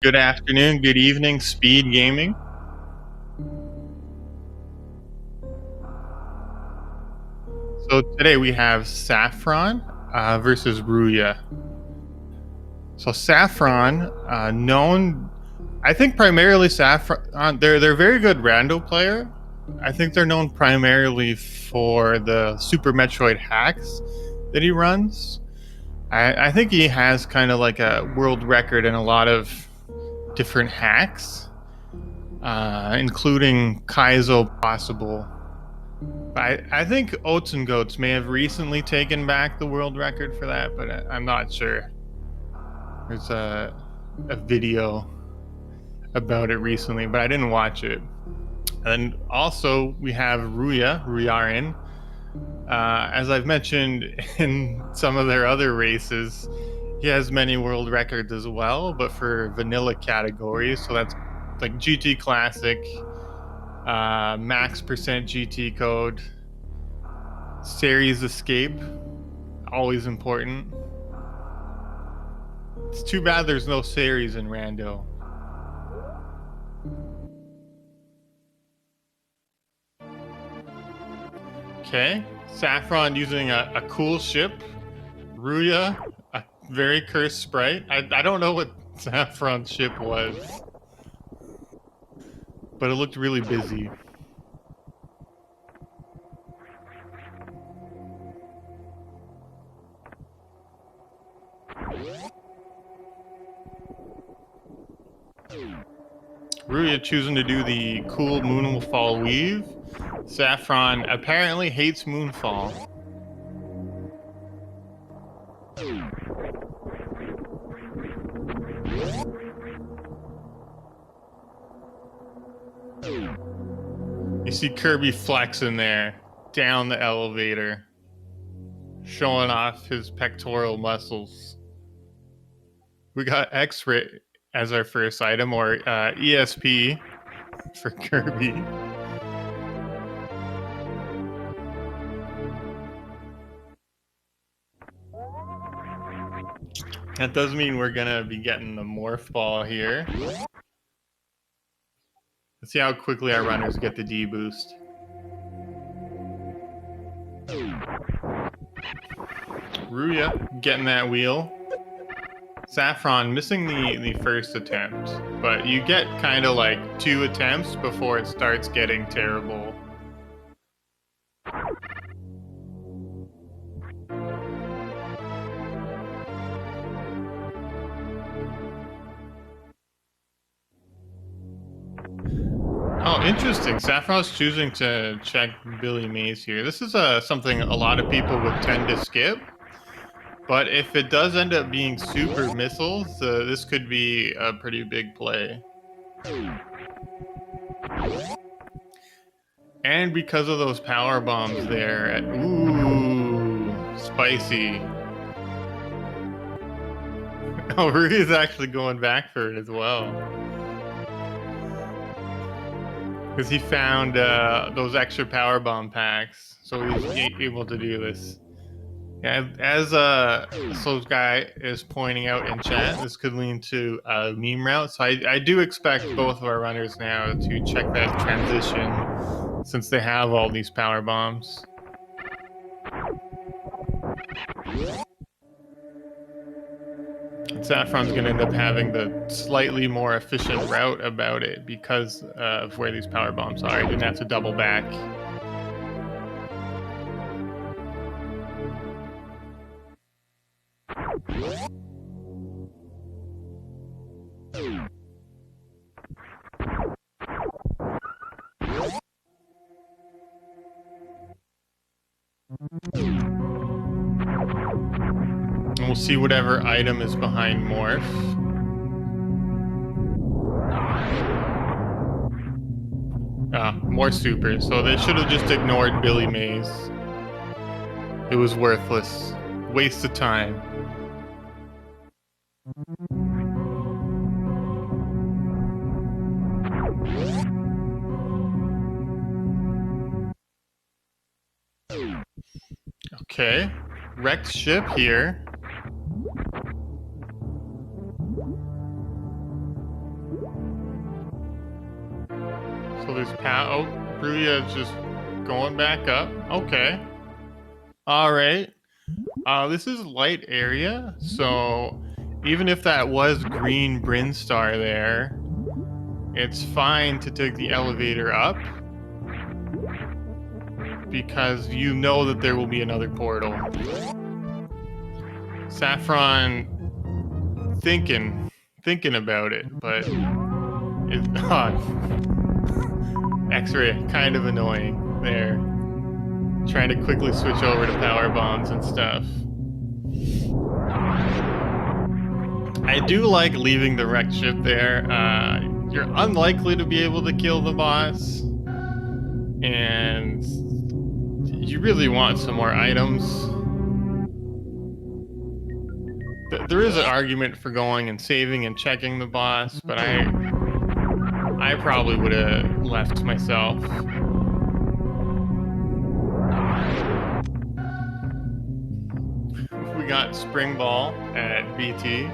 Good afternoon, good evening, Speed Gaming. So today we have Saffron versus Ruya. So Saffron, known, I think primarily Saffron. They're a very good rando player. I think they're known primarily for the Super Metroid hacks that he runs. I think he has kind of like a world record in a lot of different hacks, including Kaizo possible. I think Oats and Goats may have recently taken back the world record for that, but I'm not sure. There's a video about it recently, but I didn't watch it. And also we have Ruyarin. As I've mentioned in some of their other races, he has many world records as well, but for vanilla categories. So that's like GT Classic, max percent GT code, series escape, always important. It's too bad there's no series in Rando. Okay, Saffron using a cool ship. Ruya, a very cursed sprite. I don't know what Saffron's ship was, but it looked really busy. Ruya choosing to do the cool Moonfall weave. Saffron apparently hates Moonfall. You see Kirby flexing there, down the elevator, showing off his pectoral muscles. We got X-Ray as our first item, or ESP for Kirby. That does mean we're gonna be getting the morph ball here. Let's see how quickly our runners get the D boost. Ruya getting that wheel. Saffron missing the first attempt, but you get kind of like 2 attempts before it starts getting terrible. Oh, interesting. Saffron's choosing to check Billy Mays here. This is something a lot of people would tend to skip. But if it does end up being super missiles, this could be a pretty big play. And because of those power bombs there, ooh, spicy. Oh, Rudy's actually going back for it as well. Because he found those extra power bomb packs, so he's able to do this. Yeah, as Souls Guy is pointing out in chat, this could lead to a meme route. So I do expect both of our runners now to check that transition, since they have all these power bombs. And Saffron's going to end up having the slightly more efficient route about it because of where these power bombs are. He didn't have to double back. And we'll see whatever item is behind Morph. More super. So they should have just ignored Billy Mays. It was worthless. Waste of time. Okay. Wrecked ship here. So there's oh, Ruya is just going back up. Okay. All right. This is light area, so even if that was green Brinstar there, it's fine to take the elevator up because you know that there will be another portal. Sapphron thinking about it, but it's X-ray kind of annoying there. Trying to quickly switch over to power bombs and stuff. I do like leaving the wrecked ship there. You're unlikely to be able to kill the boss, and you really want some more items. There is an argument for going and saving and checking the boss, but I probably would have left myself. We got Spring Ball at BT.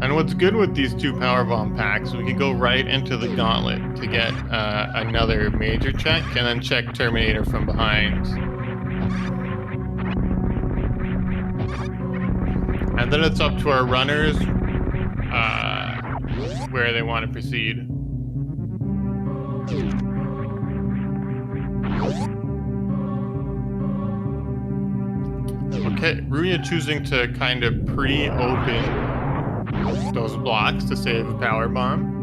And what's good with these two power bomb packs, we can go right into the gauntlet to get another major check, and then check Terminator from behind. And then it's up to our runners where they want to proceed. Okay, Ruya choosing to kind of pre-open those blocks to save a power bomb.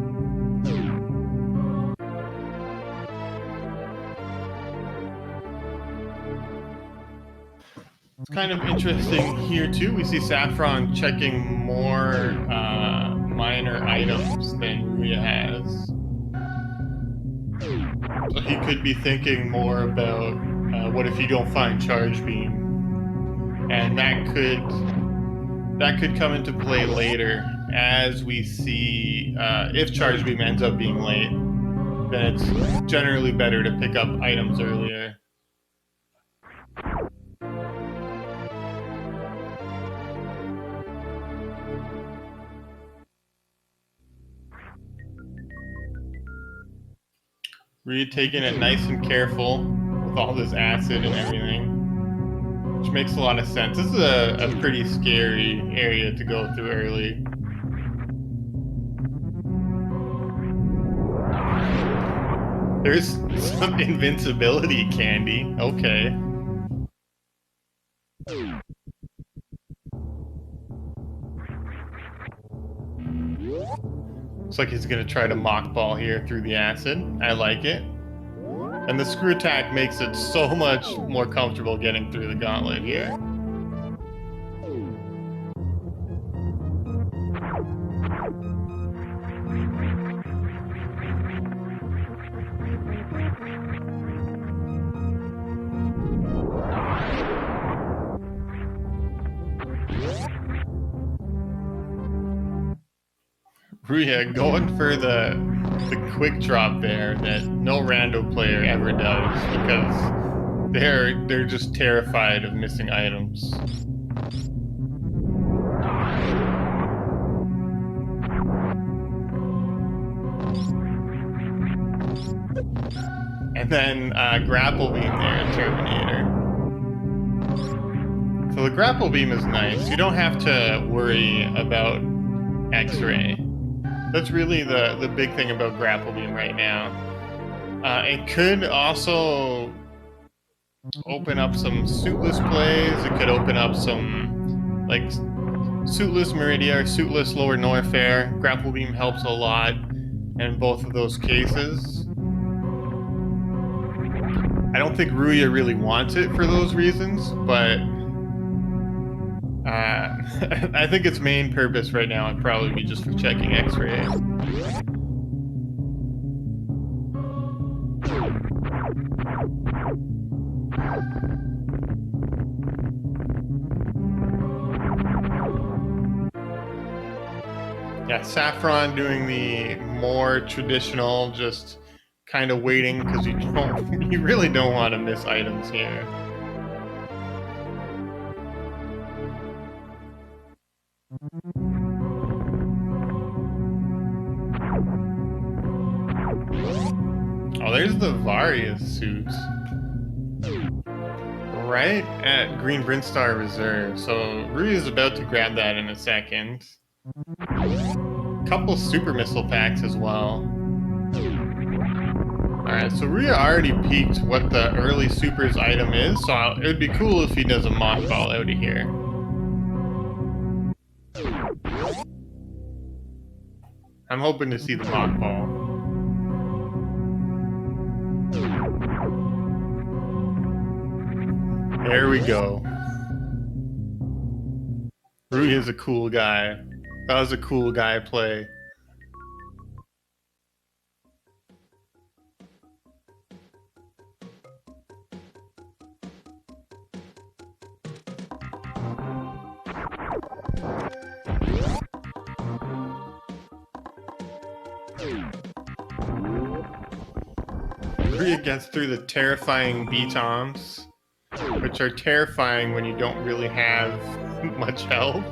It's kind of interesting here too. We see Sapphron checking more minor items than Ruya has. So he could be thinking more about what if you don't find Charge Beam, and that could come into play later as we see if Charge Beam ends up being late, then it's generally better to pick up items earlier. Really taking it nice and careful with all this acid and everything, which makes a lot of sense. This is a pretty scary area to go through early. There's some invincibility candy. Okay. Looks like he's gonna try to mock ball here through the acid. I like it. And the screw attack makes it so much more comfortable getting through the gauntlet here. Ruya going for the quick drop there that no rando player ever does, because they're just terrified of missing items. And then grapple beam there, Terminator. So the grapple beam is nice. You don't have to worry about X-ray. That's really the big thing about grapple beam right now. It could also open up some suitless plays. It could open up some like suitless Meridia or suitless Lower Norfair. Grapple beam helps a lot in both of those cases. I don't think Ruya really wants it for those reasons, but I think its main purpose right now would probably be just for checking X-ray. Yeah, Sapphron doing the more traditional, just kind of waiting because you really don't want to miss items here. there's the Varia suit. Right at Green Brinstar Reserve. So Ruya is about to grab that in a second. Couple super missile packs as well. Alright, so Ruya already peeked what the early supers item is, so it would be cool if he does a mothball out of here. I'm hoping to see the mothball. There we go. Ruya's a cool guy. That was a cool guy play. Ruya gets through the terrifying B-toms, which are terrifying when you don't really have much health.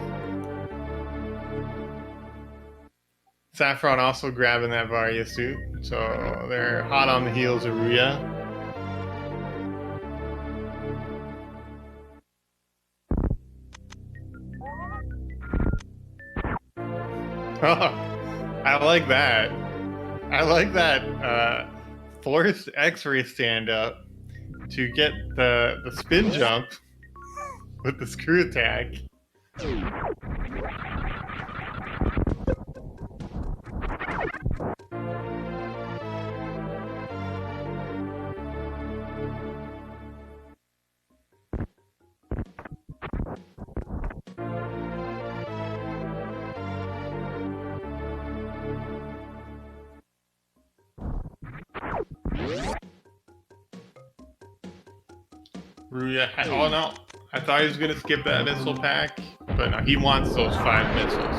Sapphron also grabbing that Varia suit, so they're hot on the heels of Ruya. I like that. I like that force X-ray stand-up to get the spin jump with the screw attack. Ruya, oh no, I thought he was gonna skip that missile pack, but no, he wants those 5 missiles.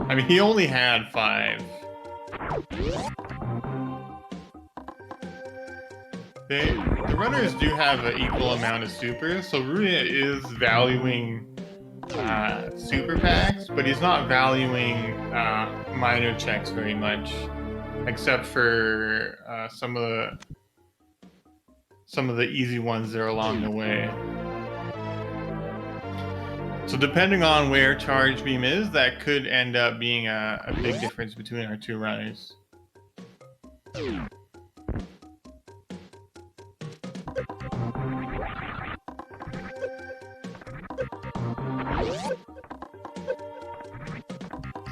I mean, he only had 5. The runners do have an equal amount of supers, so Ruya is valuing super packs, but he's not valuing minor checks very much, except for some of the easy ones that are along the way. So depending on where Charge Beam is, that could end up being a big difference between our 2 runners.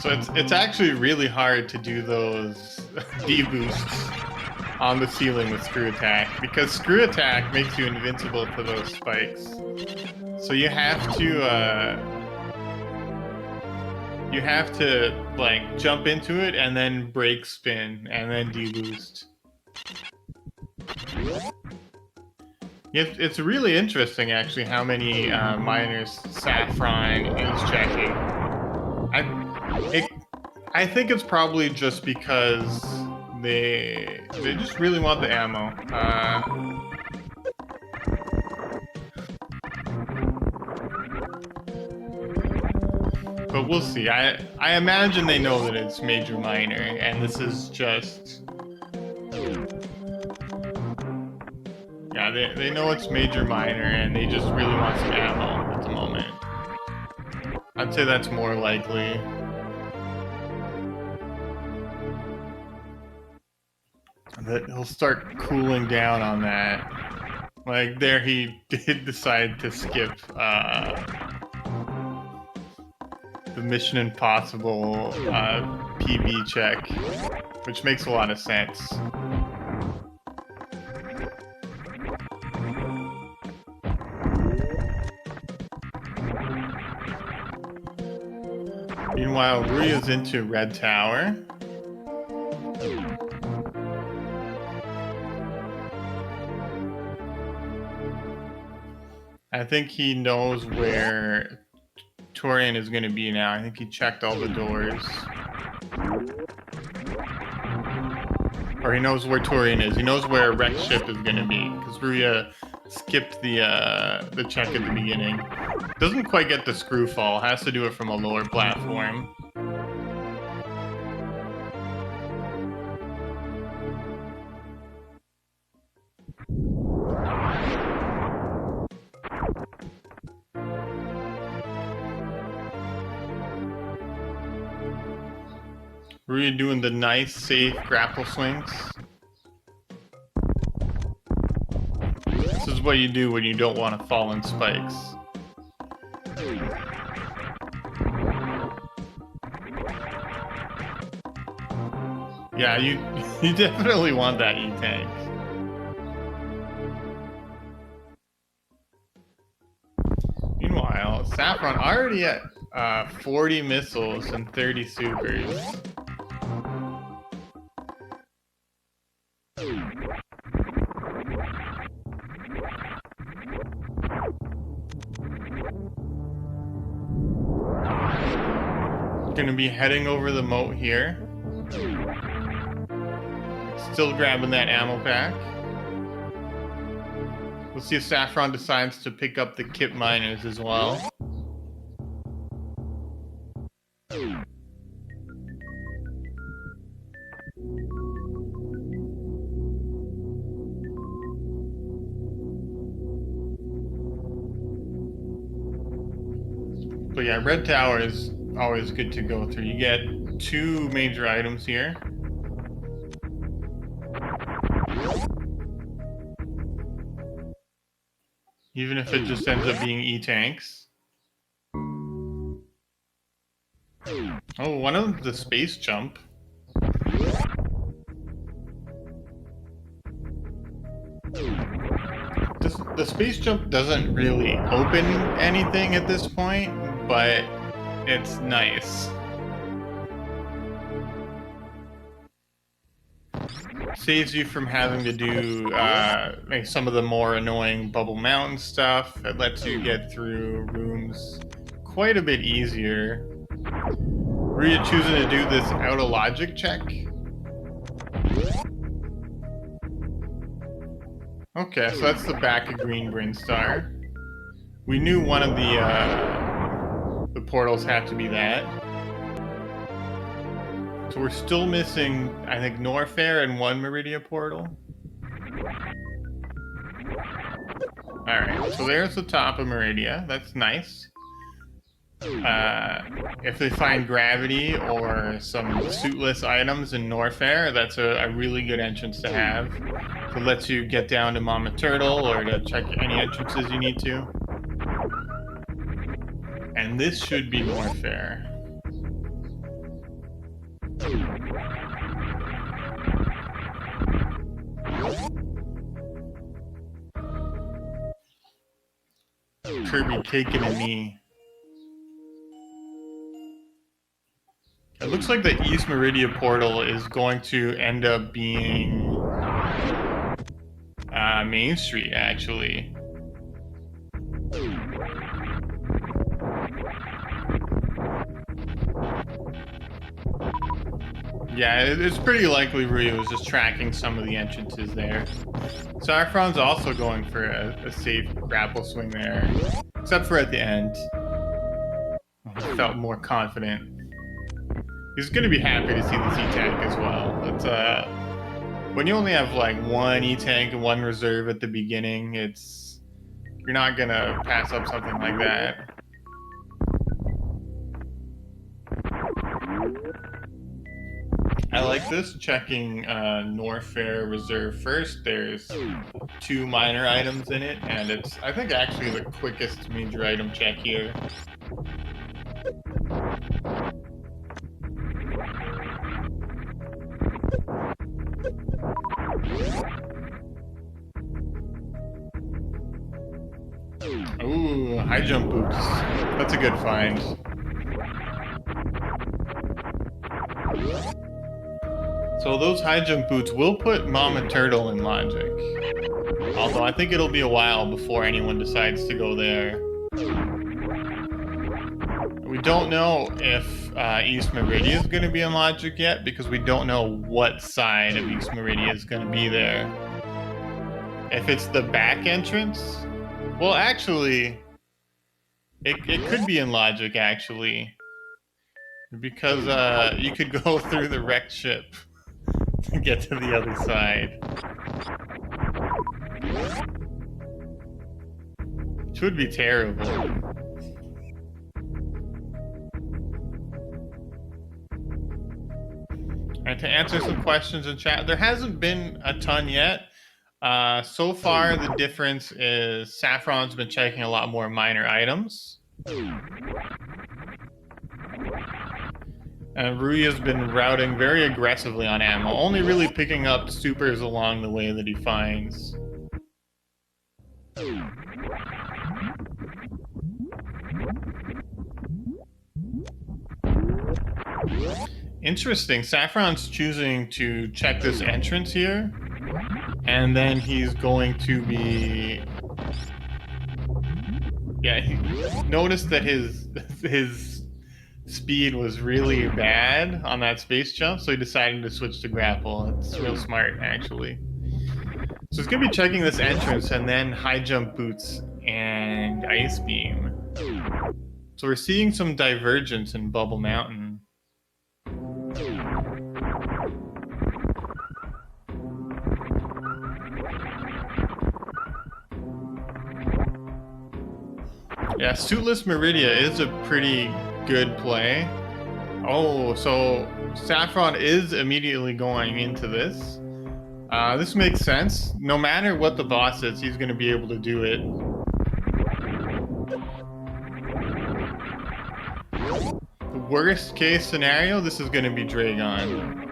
So it's actually really hard to do those D-boosts on the ceiling with Screw Attack, because Screw Attack makes you invincible to those spikes. So you have to like jump into it and then break spin and then D-boost. It's really interesting actually how many miners Sapphron is checking. I think it's probably just because they just really want the ammo. But we'll see. I imagine they know that it's major minor, and this is just... Yeah, they know it's major minor, and they just really want some ammo at the moment. I'd say that's more likely. That he'll start cooling down on that. Like, there he did decide to skip the Mission Impossible PB check, which makes a lot of sense. Meanwhile, Ruya's into Red Tower. I think he knows where Torian is going to be now. I think he checked all the doors. Or he knows where Torian is. He knows where a wrecked ship is going to be, because Ruya skipped the check at the beginning. Doesn't quite get the screw fall. Has to do it from a lower platform. Ruya doing the nice, safe grapple swings. This is what you do when you don't want to fall in spikes. Yeah, you definitely want that E-tank. Meanwhile, Sapphron already at 40 missiles and 30 supers. Gonna be heading over the moat here. Still grabbing that ammo pack. We'll see if Sapphron decides to pick up the kip miners as well. But yeah, Red Tower is always good to go through. You get 2 major items here. Even if it just ends up being E-tanks. Oh, one of them's the space jump. The space jump doesn't really open anything at this point, but it's nice. Saves you from having to do like some of the more annoying Bubble Mountain stuff. It lets you get through rooms quite a bit easier. Ruya choosing to do this out of logic check. Okay, so that's the back of Green Brain Star. We knew one of the portals had to be that. So we're still missing, I think, Norfair and 1 Meridia portal. Alright, so there's the top of Meridia. That's nice. If they find gravity or some suitless items in Norfair, that's a really good entrance to have. It lets you get down to Mama Turtle or to check any entrances you need to. And this should be Norfair. Kirby taking a knee. It looks like the East Meridia portal is going to end up being Main Street, actually. Yeah, it's pretty likely Ruya was just tracking some of the entrances there. Sapphron's also going for a safe grapple swing there, except for at the end. I felt more confident. He's going to be happy to see this E-tank as well. It's when you only have like 1 E-tank and 1 reserve at the beginning, you're not going to pass up something like that. I like this, checking Norfair Reserve first. There's 2 minor items in it, and it's, I think, actually the quickest major item check here. Ooh, high jump boots. That's a good find. So those high jump boots will put Mama Turtle in logic. Although I think it'll be a while before anyone decides to go there. We don't know if East Meridia is going to be in logic yet, because we don't know what side of East Meridia is going to be there. If it's the back entrance, well, actually, it could be in logic, actually. Because you could go through the wrecked ship to get to the other side. Which would be terrible. And to answer some questions in chat, there hasn't been a ton yet. So far, the difference is Saffron's been checking a lot more minor items. And Ruya's been routing very aggressively on ammo, only really picking up supers along the way that he finds. Interesting. Saffron's choosing to check this entrance here, and then he's going to be... Yeah, he noticed that his speed was really bad on that space jump, so he decided to switch to grapple. It's real smart, actually. So he's going to be checking this entrance, and then high jump boots and ice beam. So we're seeing some divergence in Bubble Mountain. Yeah, Suitless Meridia is a pretty good play. Oh, so Saffron is immediately going into this. This makes sense. No matter what the boss is, he's going to be able to do it. The worst case scenario, this is going to be Dragon.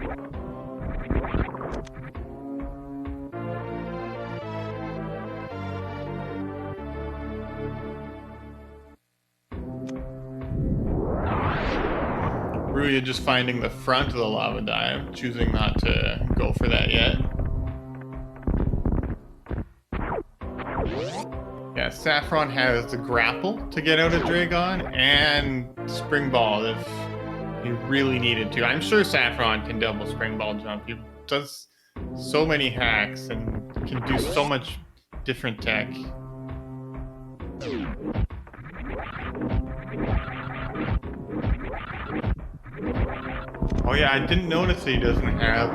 Ruya just finding the front of the lava dive, choosing not to go for that yet. Yeah, Saffron has the grapple to get out of Dragon and spring ball if he really needed to. I'm sure Saffron can double spring ball jump. He does so many hacks and can do so much different tech. Oh yeah, I didn't notice that he doesn't have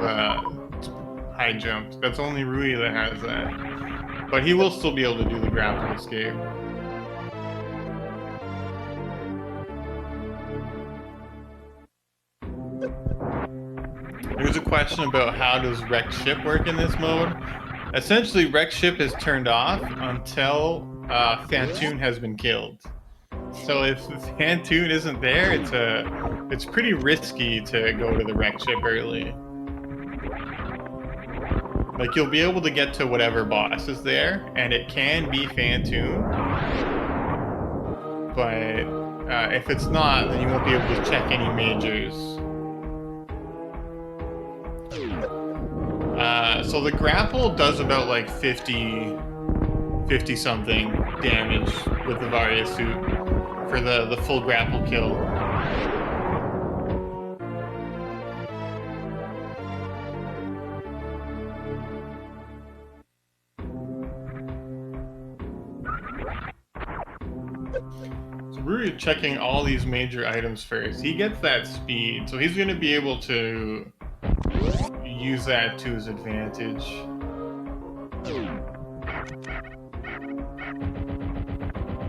high jump. That's only Ruya that has that. But he will still be able to do the grapple escape. There's a question about how does wrecked ship work in this mode. Essentially, wrecked ship is turned off until Phantoon has been killed. So if Phantoon isn't there, it's pretty risky to go to the wrecked ship early. Like, you'll be able to get to whatever boss is there, and it can be Phantoon. But if it's not, then you won't be able to check any majors. So the grapple does about like 50 something damage with the Varia suit for the full grapple kill. Ruya checking all these major items first. He gets that speed, so he's going to be able to use that to his advantage.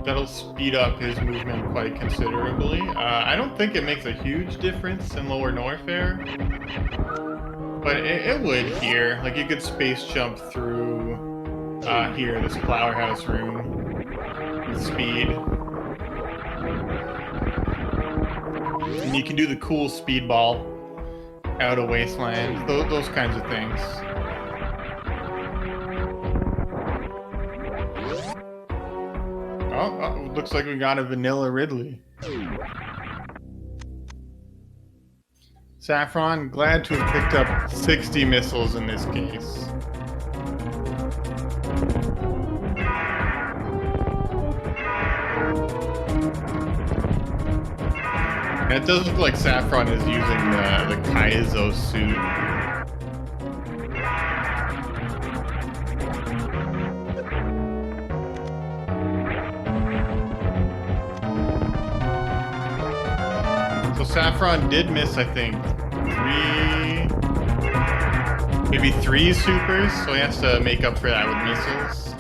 That'll speed up his movement quite considerably. I don't think it makes a huge difference in Lower Norfair, but it would here. Like, you could space jump through here, this flower house room with speed. And you can do the cool speed ball out of Wasteland, those kinds of things. Oh, looks like we got a vanilla Ridley. Saffron, glad to have picked up 60 missiles in this case. And it does look like Saffron is using the Kaizo suit. So Saffron did miss, I think, maybe three supers, so he has to make up for that with missiles.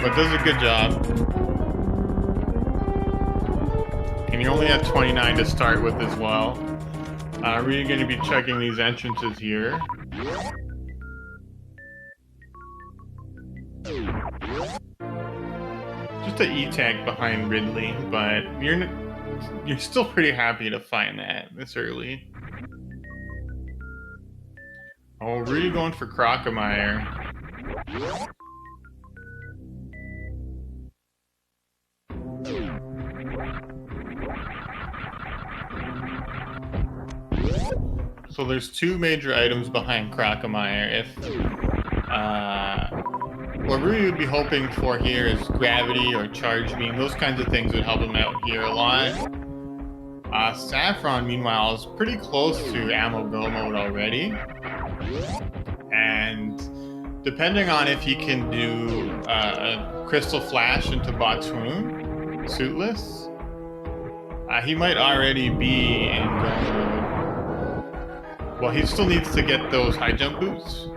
But does a good job. And he only had 29 to start with as well. We're going to be checking these entrances here. Just a E-tag behind Ridley, but you're still pretty happy to find that this early. Oh, Ruya going for Crocomire. So there's two major items behind Crocomire. What Ruya would be hoping for here is gravity or charge beam. Those kinds of things would help him out here a lot. Sapphron, meanwhile, is pretty close to ammo go mode already. And depending on if he can do a Crystal Flash into Botwoon, suitless, he might already be in go mode. Well, he still needs to get those high jump boots,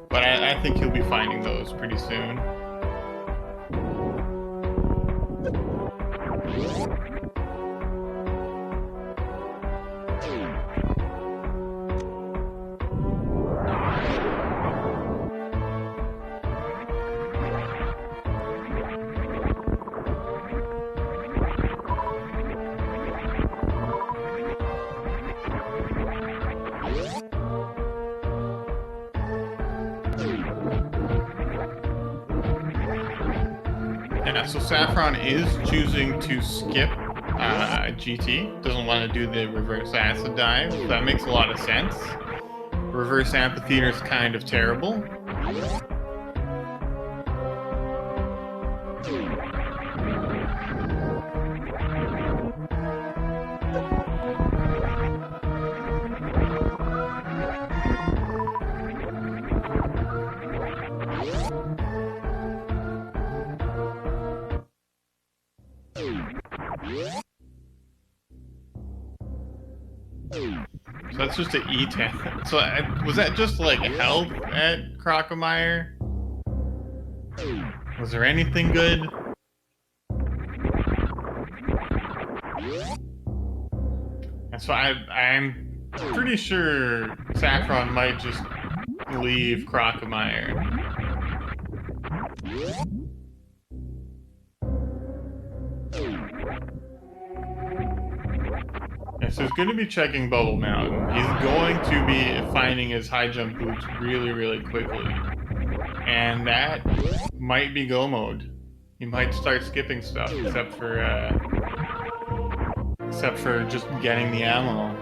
but I think he'll be finding those pretty soon. Yeah, so Sapphron is choosing to skip GT. Doesn't want to do the reverse acid dive. That makes a lot of sense. Reverse amphitheater is kind of terrible. So that's just an E10. So was that just like health at Crocomire? Was there anything good? And so I'm pretty sure Sapphron might just leave Crocomire. Yeah, so he's going to be checking Bubble Mountain. He's going to be finding his high jump boots really, really quickly. And that might be go mode. He might start skipping stuff, except for just getting the ammo.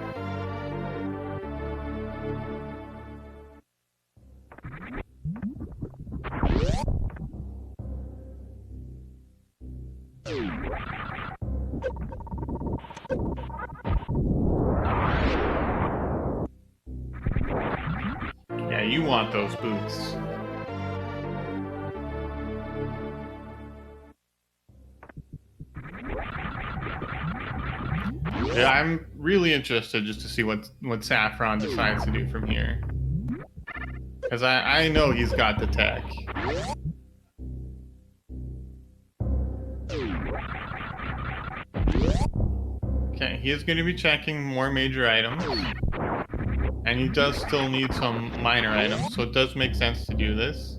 Yeah, you want those boots. Yeah, I'm really interested just to see what Sapphron decides to do from here. Because I know he's got the tech. Okay, he is going to be checking more major items. And he does still need some minor items, so it does make sense to do this.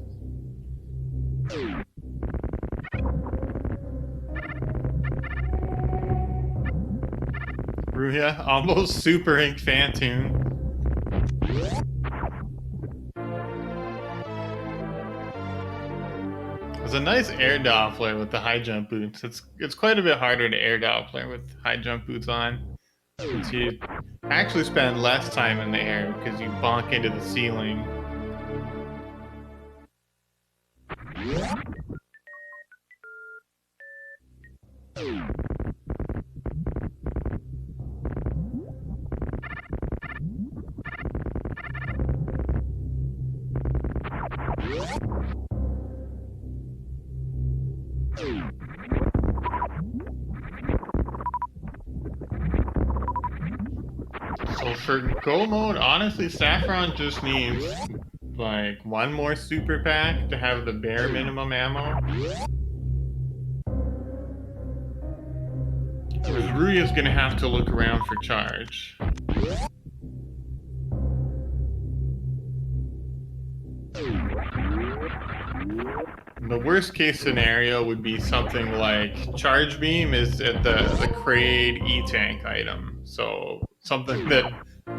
Ruya, almost Super Ink Phantom. It's a nice air Doppler with the high jump boots. It's quite a bit harder to air Doppler with high jump boots on. Since you actually spend less time in the air because you bonk into the ceiling. So for go mode, honestly, Sapphron just needs like one more super pack to have the bare minimum ammo. Ruya's gonna have to look around for charge. The worst case scenario would be something like Charge Beam is at the Kraid E-Tank item. So something that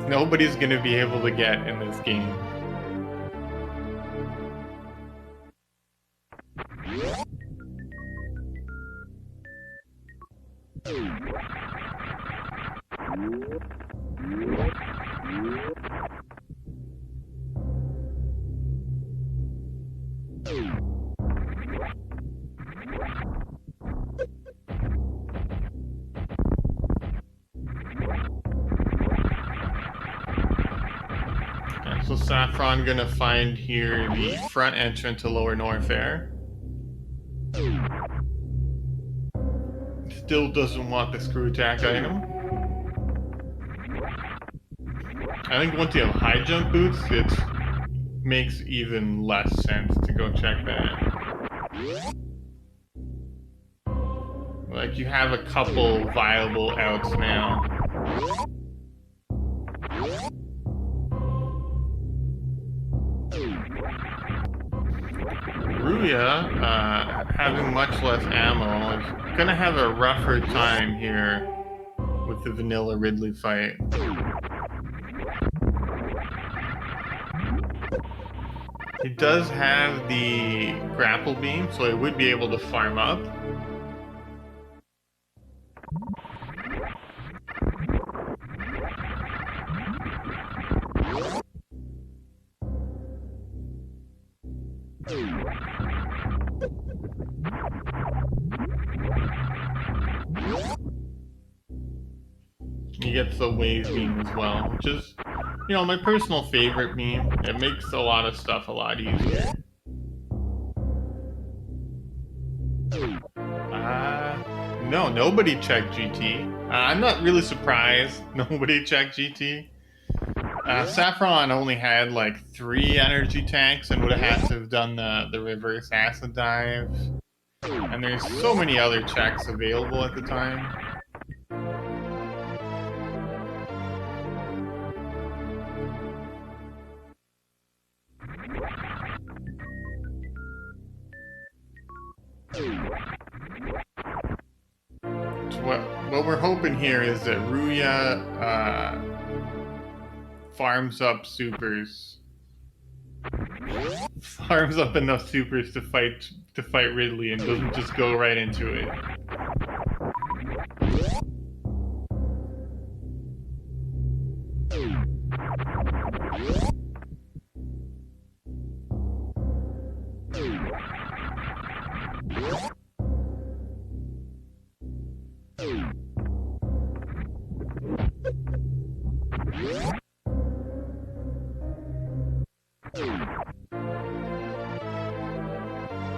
nobody's gonna be able to get in this game. So Sapphron gonna find here the front entrance to Lower Norfair. Still doesn't want the screw attack item. I think once you have high jump boots, it makes even less sense to go check that. Like, you have a couple viable outs now. Ruya, having much less ammo, is gonna have a rougher time here with the vanilla Ridley fight. He does have the grapple beam, so he would be able to farm up. He gets the wave beam as well, which is, you know, my personal favorite beam. It makes a lot of stuff a lot easier. No, nobody checked GT. I'm not really surprised nobody checked GT. Sapphron only had like 3 energy tanks and would have had to have done the reverse acid dive. And there's so many other checks available at the time. So what we're hoping here is that Ruya farms up supers. Farms up enough supers to fight Ridley and doesn't just go right into it.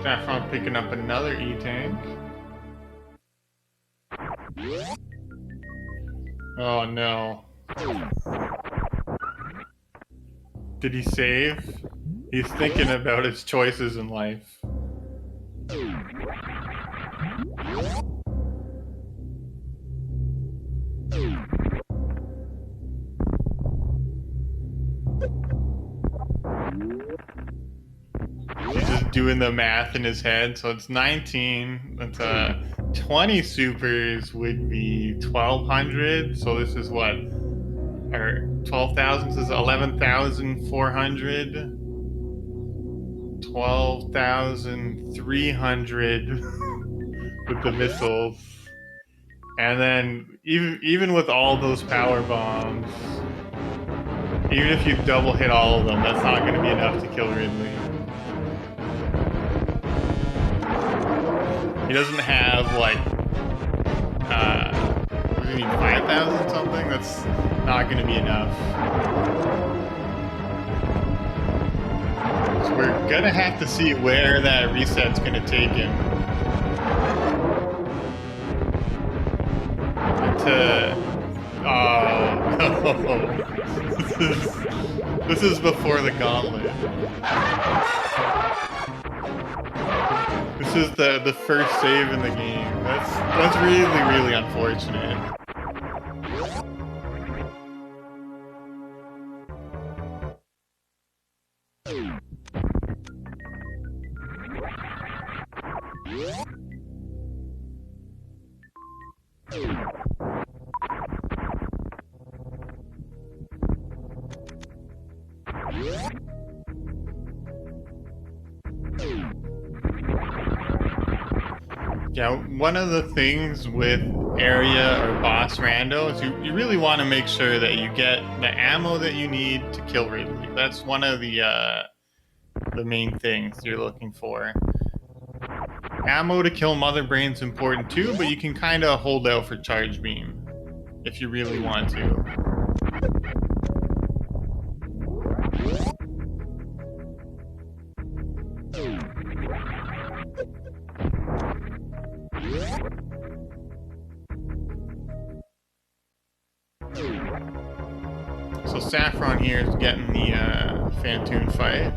Sapphron picking up another E-Tank. Oh no. Did he save? He's thinking about his choices in life. He's just doing the math in his head, so it's 19. That's 20 supers would be 1,200. So this is what? Or 12,000 is 11,400. 12,300 with the missiles. And then even with all those power bombs, even if you double hit all of them, that's not going to be enough to kill Ridley. He doesn't have like, what do you mean, 5,000 something? That's not going to be enough. So we're going to have to see where that reset's going to take him. Oh no. This is before the gauntlet. This is the first save in the game. That's really, really unfortunate. Yeah, one of the things with area or boss rando is you really want to make sure that you get the ammo that you need to kill Ridley. That's one of the main things you're looking for. Ammo to kill Mother Brain's important too, but you can kind of hold out for Charge Beam if you really want to. So Sapphron here is getting the Phantoon fight.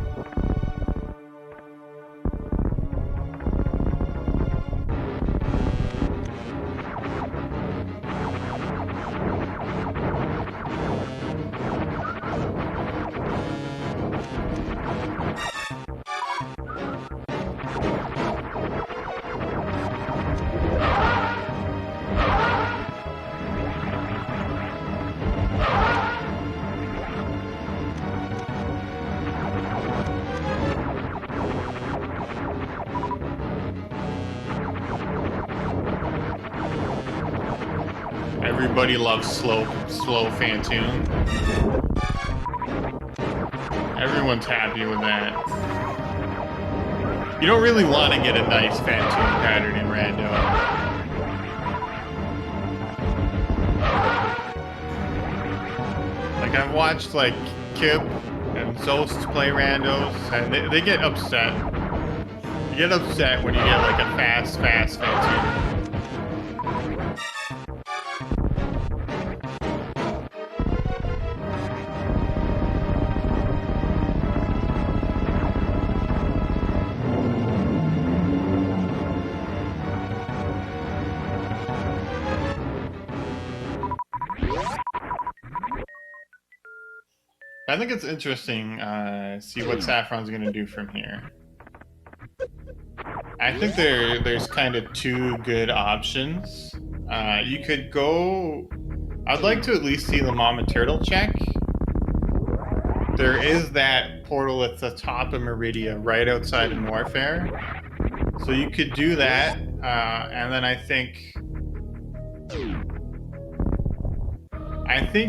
Everybody loves slow Phantoon. Everyone's happy with that. You don't really want to get a nice Phantoon pattern in rando. Like I've watched like Kip and Zost play randos, and they get upset. You get upset when you get like a fast Phantoon. I think it's interesting see what Saffron's going to do from here. I think there's kind of two good options. You could go... I'd like to at least see the Mama Turtle check. There is that portal at the top of Meridia, right outside of Warfare. So you could do that, and then I think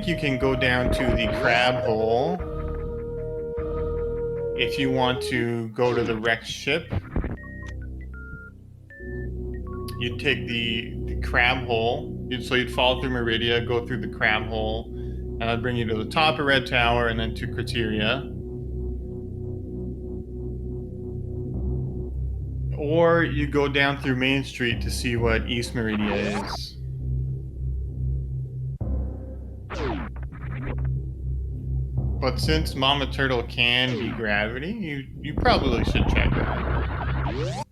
you can go down to the crab hole if you want to go to the wrecked ship. You'd take the crab hole, so you'd fall through Meridia, go through the crab hole, and that'd bring you to the top of Red Tower and then to Criteria. Or you go down through Main Street to see what East Meridia is. But since Mama Turtle can be gravity, you probably should check that.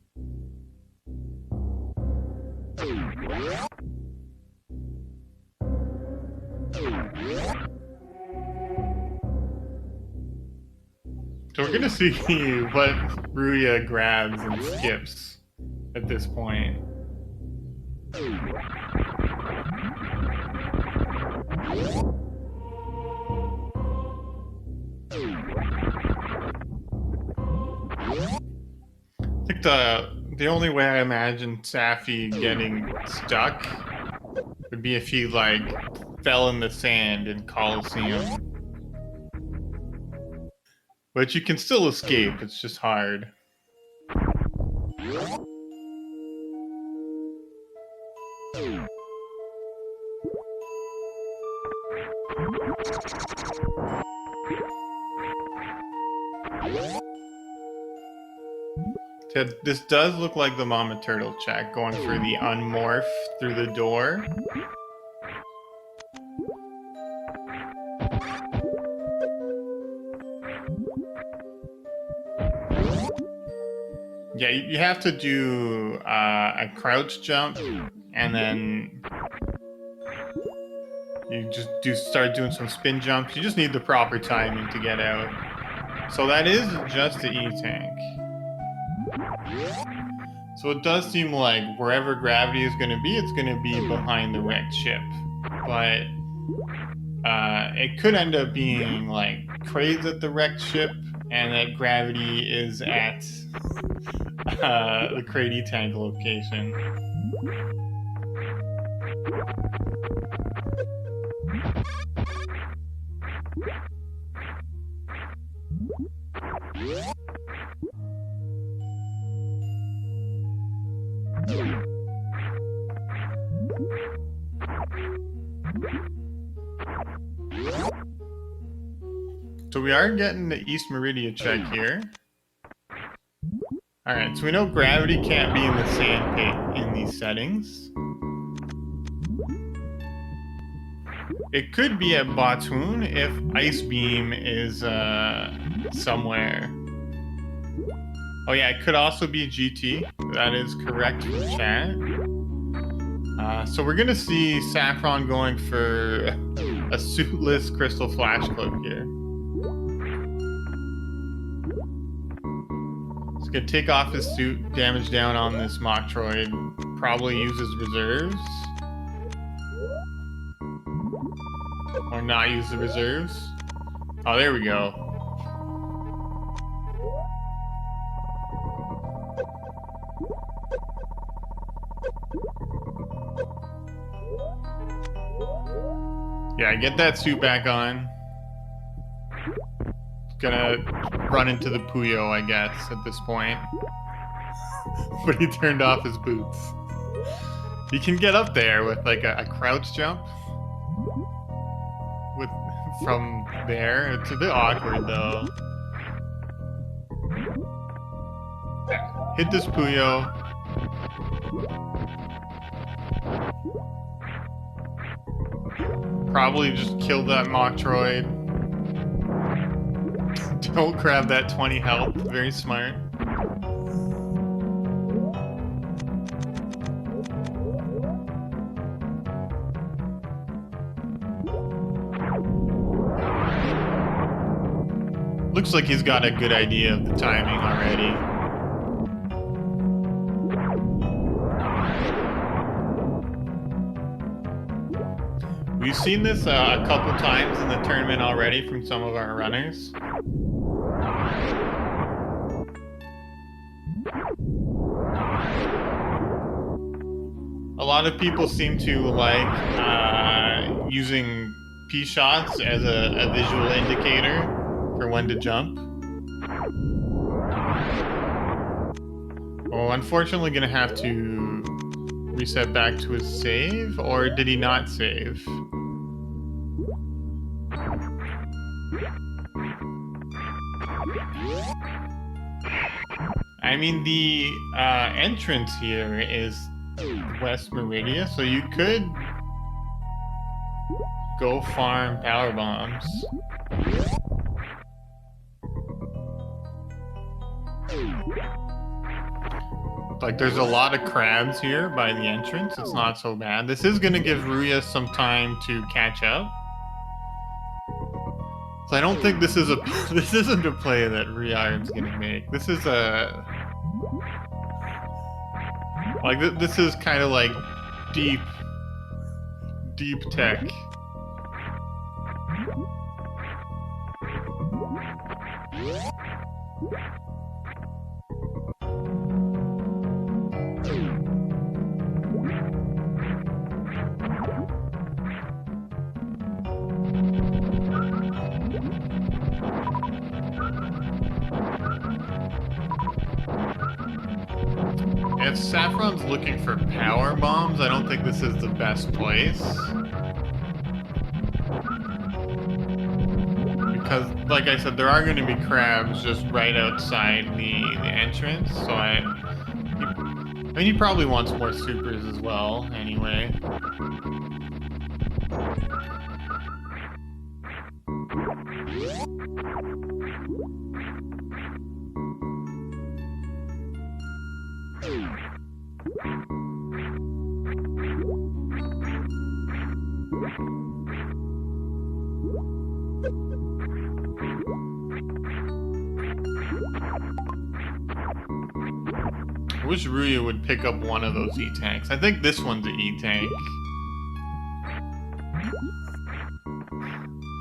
So we're gonna see what Ruya grabs and skips at this point. I think the only way I imagine Safi getting stuck would be if he like fell in the sand in Coliseum. But you can still escape, it's just hard. This does look like the Mama Turtle check, going for the unmorph through the door. Yeah, you have to do a crouch jump, and then you just start doing some spin jumps. You just need the proper timing to get out. So that is just the E-tank. So it does seem like wherever gravity is going to be, it's going to be behind the wrecked ship. But it could end up being like Kraid's at the wrecked ship, and that gravity is at the Kraid E-tank location. So we are getting the East Meridia check here. Alright, so we know gravity can't be in the sand pit in these settings. It could be at Batoon if Ice Beam is somewhere. Oh yeah, it could also be GT. That is correct for chat. So we're gonna see Sapphron going for a suitless Crystal Flash Cloak here. He's gonna take off his suit, damage down on this Metroid, probably use his reserves. Or not use the reserves. Oh, there we go. Yeah, get that suit back on. Gonna run into the Puyo, I guess, at this point. But he turned off his boots. He can get up there with like a crouch jump. From there. It's a bit awkward though. Hit this Puyo. Probably just kill that Metroid. Don't grab that 20 health. Very smart. Looks like he's got a good idea of the timing already. We've seen this a couple times in the tournament already from some of our runners. A lot of people seem to like using P-shots as a visual indicator for when to jump. Oh, unfortunately gonna have to reset back to his save, or did he not save? I mean, the entrance here is West Meridia, so you could go farm power bombs. Like, there's a lot of crabs here by the entrance. It's not so bad. This is going to give Ruya some time to catch up. So I don't think this is this isn't a play that Ruya is going to make. This is a... Like, this is kind of like deep tech. If Saffron's looking for power bombs, I don't think this is the best place. Because, like I said, there are going to be crabs just right outside the entrance, so I mean, he probably wants more supers as well, anyway. I wish Ruya would pick up one of those E-tanks. I think this one's an E-tank.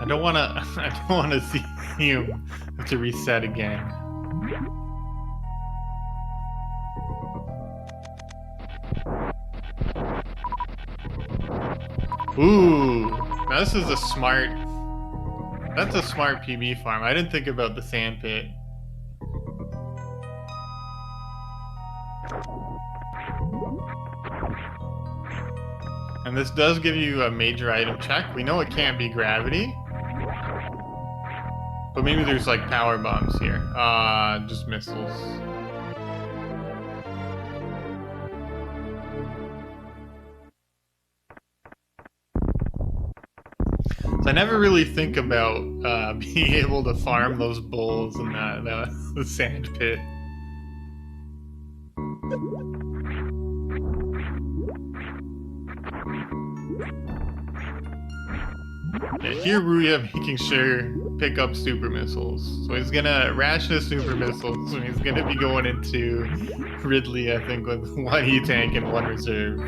I don't wanna see him have to reset again. Ooh, now this is a smart. That's a smart PB farm. I didn't think about the sand pit. And this does give you a major item check. We know it can't be gravity. But maybe there's like power bombs here. Just missiles. So I never really think about being able to farm those bulls in the sand pit. Yeah, here Ruya making sure pick up super missiles. So he's gonna ration his super missiles, and he's gonna be going into Ridley, I think, with one E-tank and one reserve.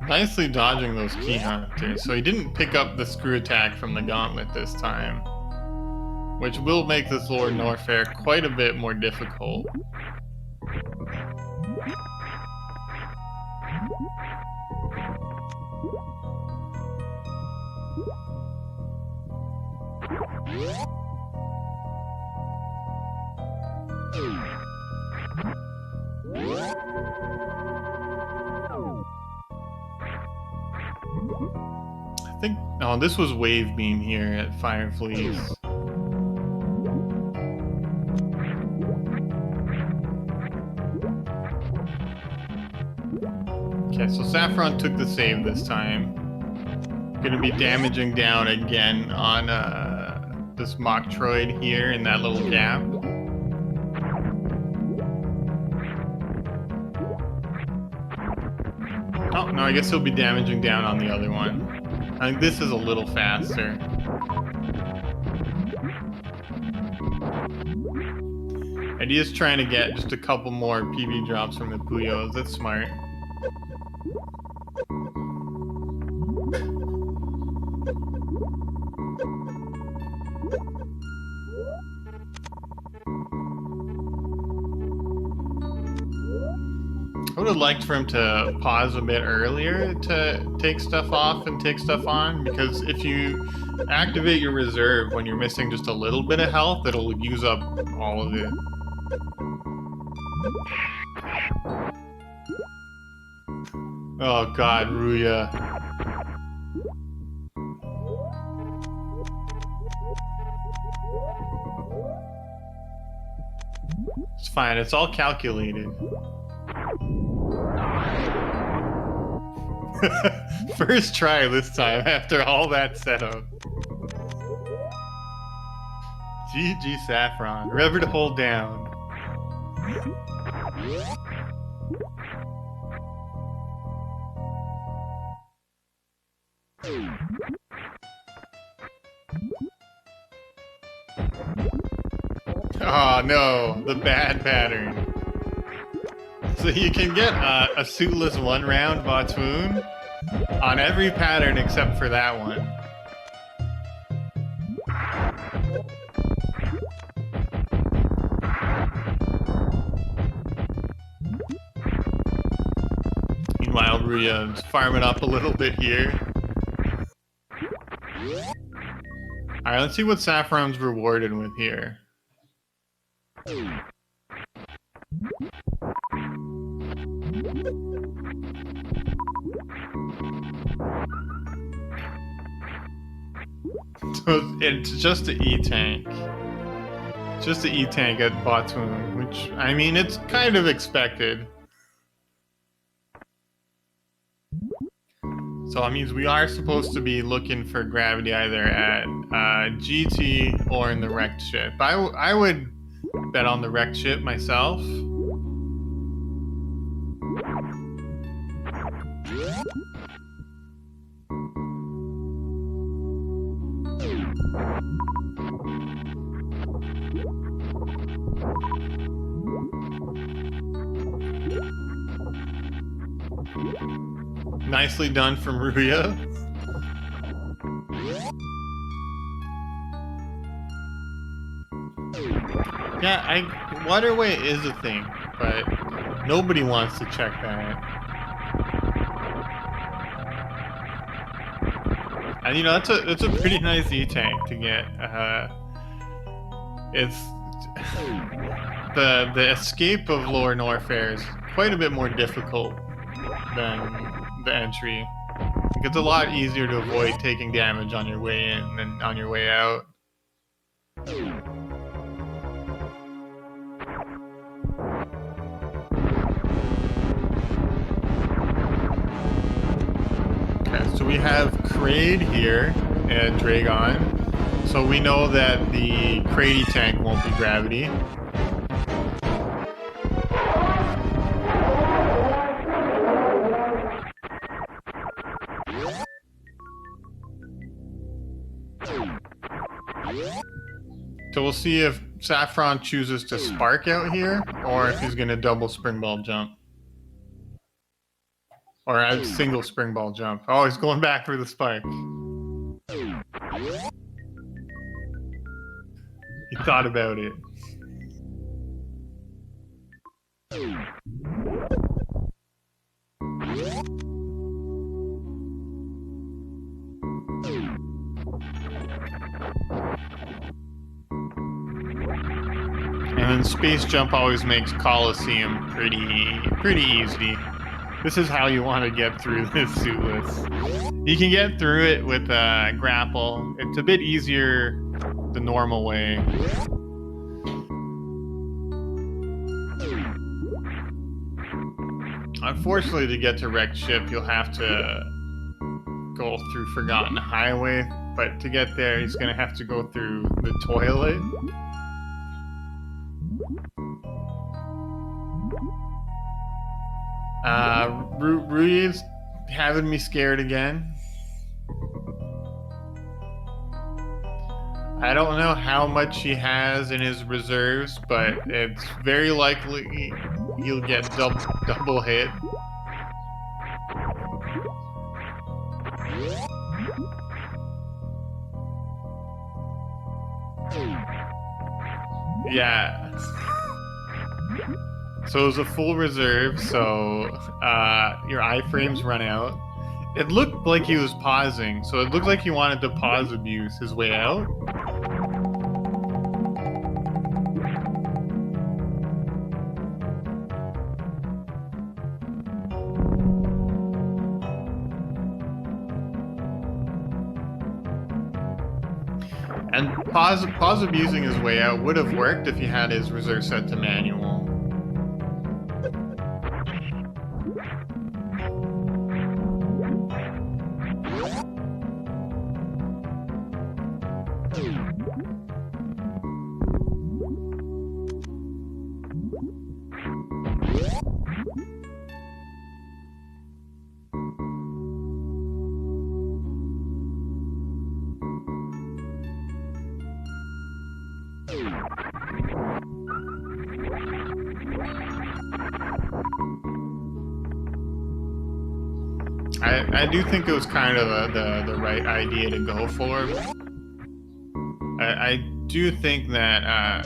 Nicely dodging those key hunters, so he didn't pick up the screw attack from the gauntlet this time, which will make this Lord Norfair quite a bit more difficult. I think, oh, this was Wave Beam here at Firefleas. Okay, so Sapphron took the save this time. Gonna be damaging down again on this Metroid here in that little gap. Oh, no, I guess he'll be damaging down on the other one. I think this is a little faster. And he is trying to get just a couple more PB drops from the Puyos. That's smart. I would have liked for him to pause a bit earlier to take stuff off and take stuff on, because if you activate your reserve when you're missing just a little bit of health, it'll use up all of it. Oh god, Ruya. It's fine, it's all calculated. First try this time after all that setup. GG Sapphron. Remember to hold down. Oh no, the bad pattern. So you can get a suitless one round Botwoon on every pattern except for that one. Meanwhile, Ruya's farming up a little bit here. Alright, let's see what Saffron's rewarded with here. So it's just an E-tank. Just an E-tank at Botwoon, which, I mean, it's kind of expected. So that means we are supposed to be looking for gravity either at GT or in the wrecked ship. I would bet on the wrecked ship myself. Nicely done from Ruya. Yeah, waterway is a thing, but nobody wants to check that. And you know, that's a pretty nice E-tank to get. It's the escape of Lower Norfair is quite a bit more difficult than the entry. It's a lot easier to avoid taking damage on your way in than on your way out. Okay, so we have Kraid here and Dragon. So we know that the Krady tank won't be gravity. So we'll see if Sapphron chooses to spark out here, or if he's going to double springball jump. Or a single springball jump. Oh, he's going back for the spark. He thought about it. And then space jump always makes Coliseum pretty easy. This is how you want to get through this suitless. You can get through it with grapple. It's a bit easier the normal way. Unfortunately, to get to wrecked ship, you'll have to go through Forgotten Highway. But to get there, he's going to have to go through the toilet. Ruya's having me scared again. I don't know how much he has in his reserves, but it's very likely he'll get double hit. Yeah. So it was a full reserve, so your iframes run out. It looked like he was pausing, so it looked like he wanted to pause abuse his way out. And pause abusing his way out would have worked if he had his reserve set to manual. I do think it was kind of the right idea to go for. I do think that I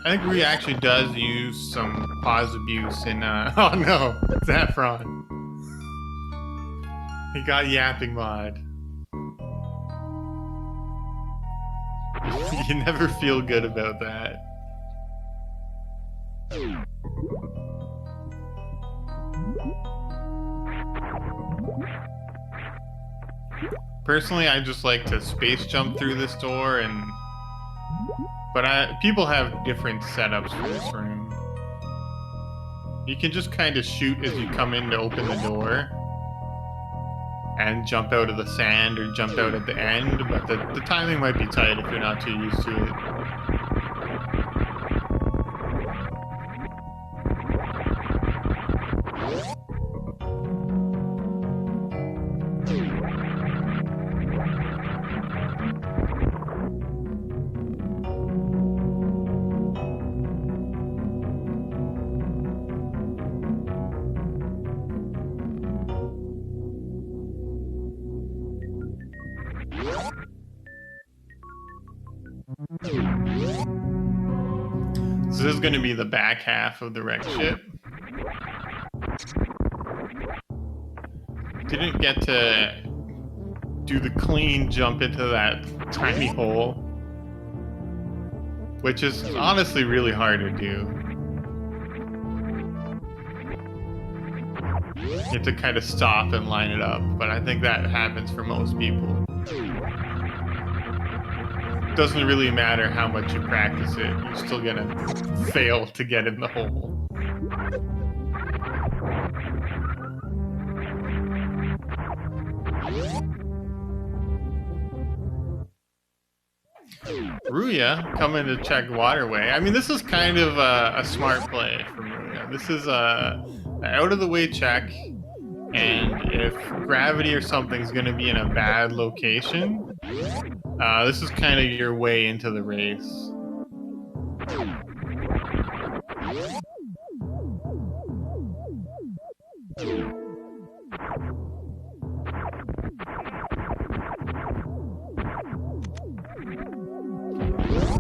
think Ruya actually does use some pause abuse in oh no, Sapphron. He got yapping mod. You never feel good about that. Personally, I just like to space jump through this door, but people have different setups for this room. You can just kind of shoot as you come in to open the door, and jump out of the sand or jump out at the end, but the timing might be tight if you're not too used to it. So this is going to be the back half of the wreck ship. Didn't get to do the clean jump into that tiny hole, which is honestly really hard to do. You have to kind of stop and line it up, but I think that happens for most people. Doesn't really matter how much you practice it, you're still gonna fail to get in the hole. Ruya coming to check waterway. I mean, this is kind of a smart play from Ruya. This is a out of the way check, and if gravity or something's going to be in a bad location, this is kind of your way into the race.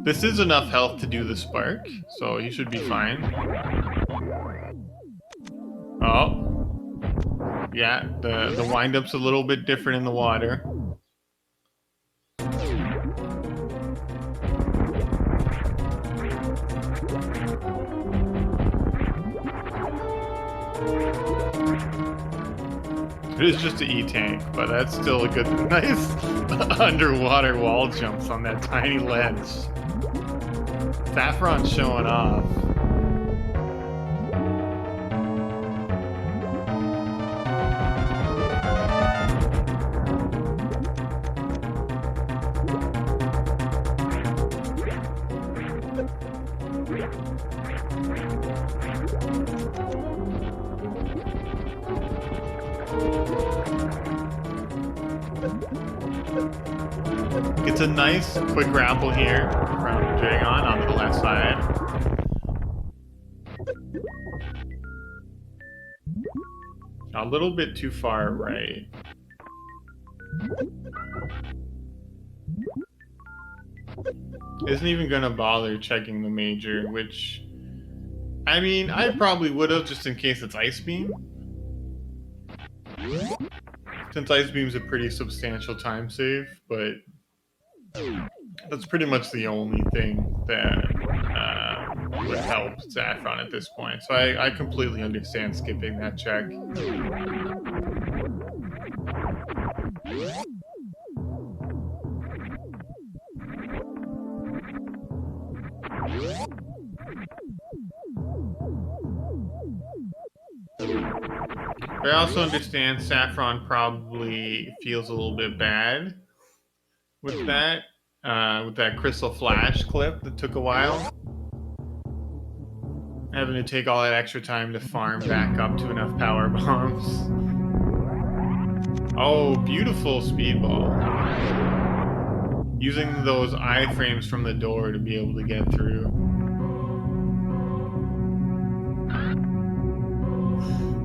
This is enough health to do the spark, so he should be fine. Oh. Yeah, the wind-up's a little bit different in the water. It is just an E-tank, but that's still a good, nice underwater wall jumps on that tiny ledge. Saffron's showing off. It's a nice quick grapple here from Dragon on the left side. A little bit too far right. Isn't even gonna bother checking the major, which, I mean, I probably would have just in case it's Ice Beam. Since Ice Beam's a pretty substantial time save, but that's pretty much the only thing that would help Sapphron at this point. So I completely understand skipping that check. I also understand Sapphron probably feels a little bit bad with that Crystal Flash clip that took a while. Having to take all that extra time to farm back up to enough power bombs. Oh, beautiful speedball. Using those iframes from the door to be able to get through.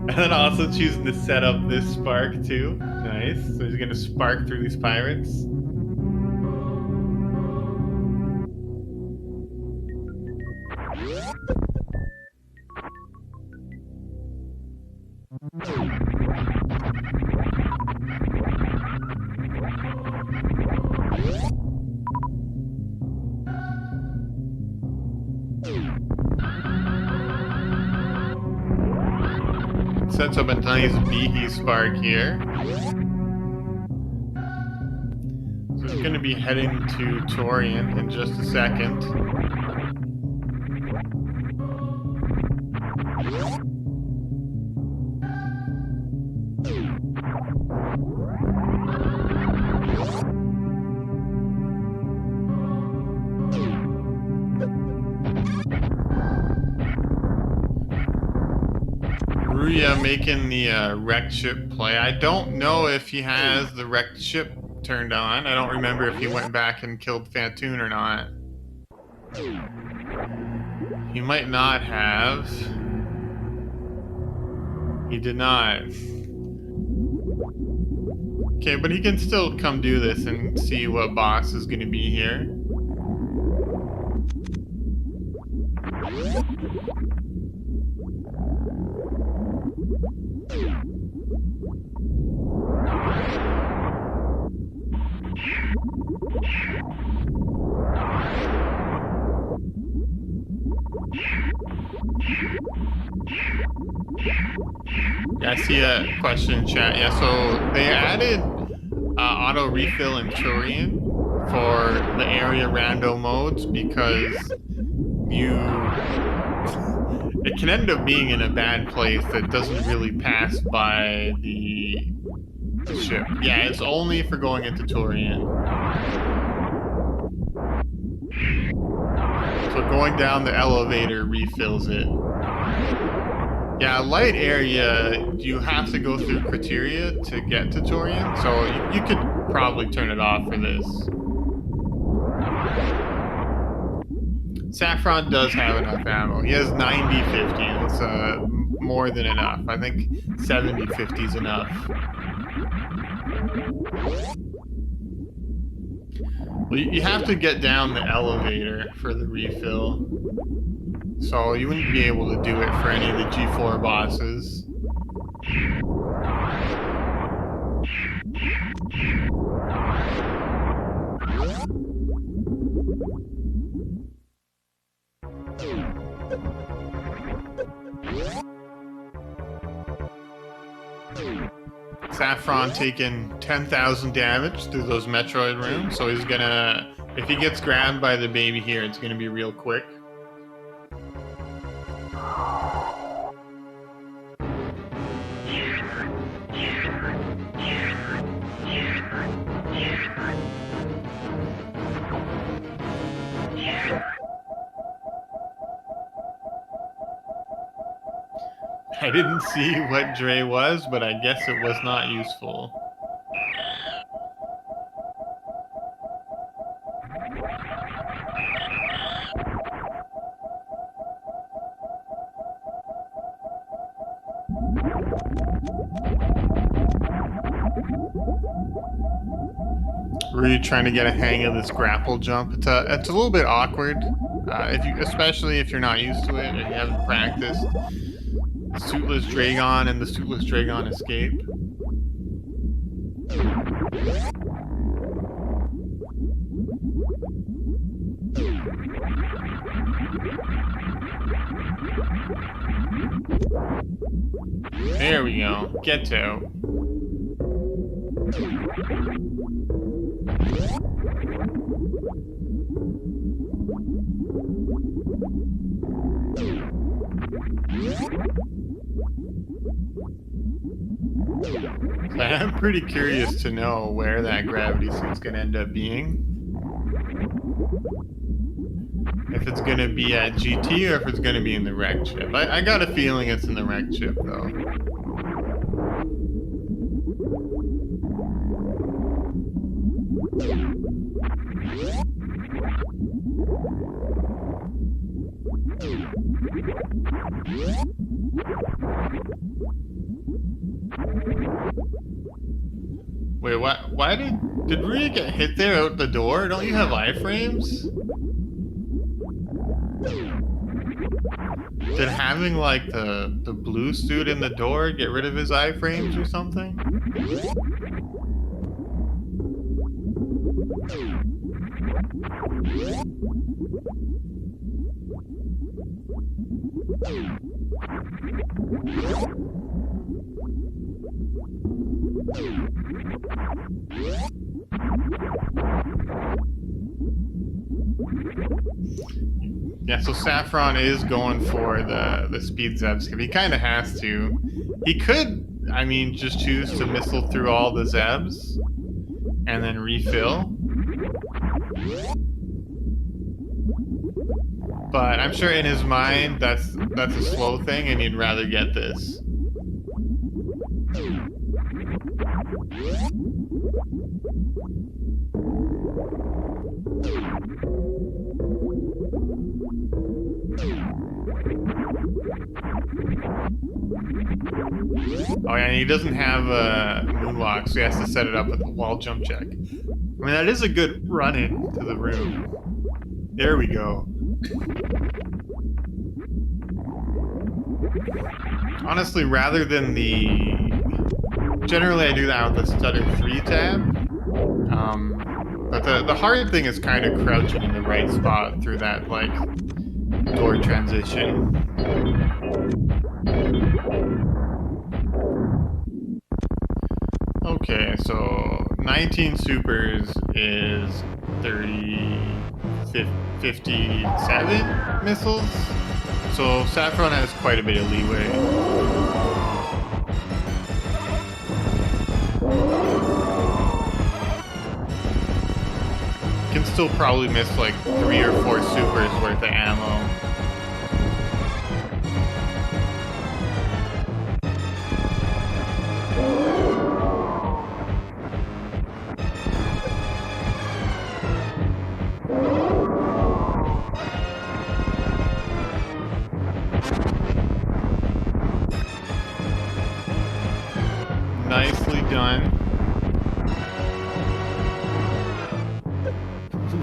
And then also choosing to set up this spark too. Nice. So he's gonna spark through these pirates. Sets up a nice beaky spark here. So it's going to be heading to Torian in just a second. Ruya making the wrecked ship play. I don't know if he has the wrecked ship turned on. I don't remember if he went back and killed Fantoon or not. He might not have. He did not. Okay, but he can still come do this and see what boss is going to be here. Yeah, I see a question in chat. Yeah, so they added auto refill in Turian for the area rando modes because it can end up being in a bad place that doesn't really pass by the ship. Yeah, it's only for going into Turian. So going down the elevator refills it. Yeah, light area, you have to go through criteria to get to Turian, so you could probably turn it off for this. Sapphron does have enough ammo. He has 90-50. That's more than enough. I think 70-50 is enough. Well, you have to get down the elevator for the refill. So you wouldn't be able to do it for any of the G4 bosses. Sapphron taking 10,000 damage through those Metroid rooms, so he's gonna... If he gets grabbed by the baby here, it's gonna be real quick. I didn't see what Dre was, but I guess it was not useful. Really trying to get a hang of this grapple jump. It's a little bit awkward, especially if you're not used to it and you haven't practiced. Suitless Dragon and the Suitless Dragon escape. There we go. Ghetto. I'm pretty curious to know where that gravity suit's gonna end up being. If it's gonna be at GT or if it's gonna be in the wrecked ship. I got a feeling it's in the wrecked ship though. Wait, why did Ruya get hit there out the door? Don't you have iframes? Did having like the blue suit in the door get rid of his iframes or something? Yeah, so Sapphron is going for the speed Zebs. He kind of has to. He could, I mean, just choose to missile through all the Zebs and then refill. But I'm sure in his mind that's a slow thing and he'd rather get this. Oh yeah, and he doesn't have a moonwalk, so he has to set it up with a wall jump check. I mean, that is a good run in to the room. There we go. Honestly, rather than the... Generally, I do that with the stutter 3 tab. But the hard thing is kind of crouching in the right spot through that, like, door transition. Okay, so 19 supers is 57 missiles. So Sapphron has quite a bit of leeway. Can still probably miss like 3 or 4 supers worth of ammo. Nicely done.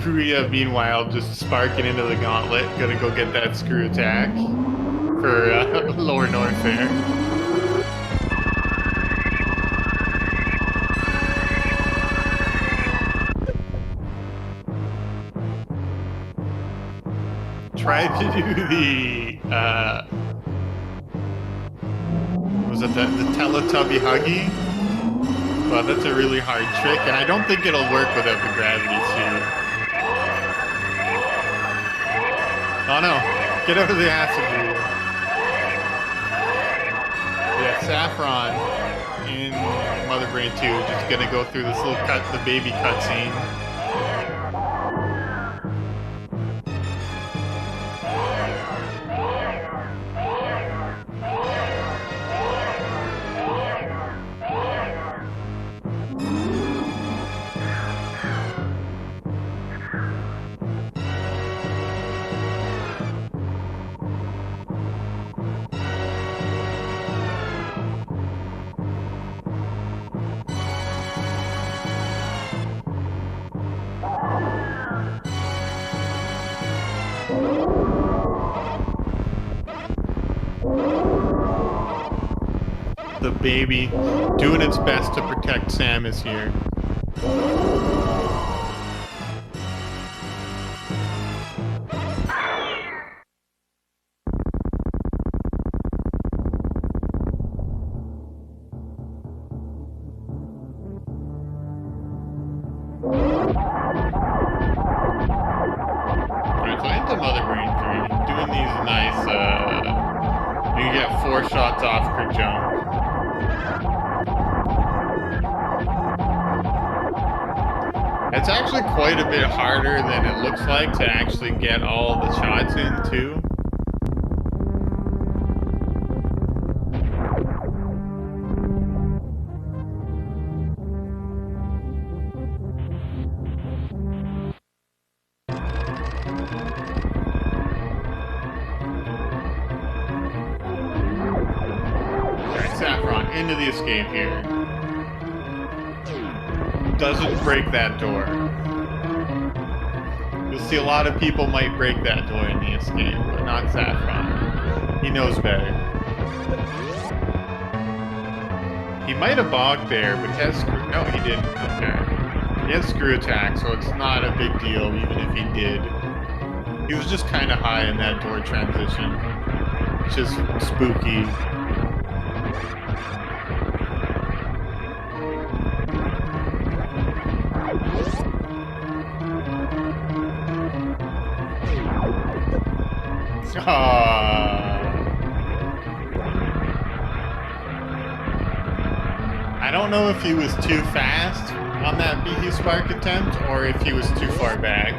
Ruya, meanwhile, just sparking into the gauntlet. Gonna go get that screw attack for Lower North there. Tried to do the, was it the Teletubby Huggy? Well, that's a really hard trick, and I don't think it'll work without the gravity suit. Oh no, get out of the acid dude. Yeah, Sapphron in Mother Brain 2 just gonna go through this little the baby cutscene. The baby doing its best to protect Samus here. Alright, so into Mother Brain 3, doing these nice, you can get 4 shots off per jump. It's actually quite a bit harder than it looks like to actually get all the shots in, too. Alright, Sapphron, into the escape here. Doesn't break that door. You'll see a lot of people might break that door in the escape, but not Sapphron. He knows better. He might have bogged there, but he has screw... No, he didn't. Okay. He has screw attack, so it's not a big deal, even if he did. He was just kind of high in that door transition. It's just spooky. I don't know if he was too fast on that BT Spark attempt or if he was too far back.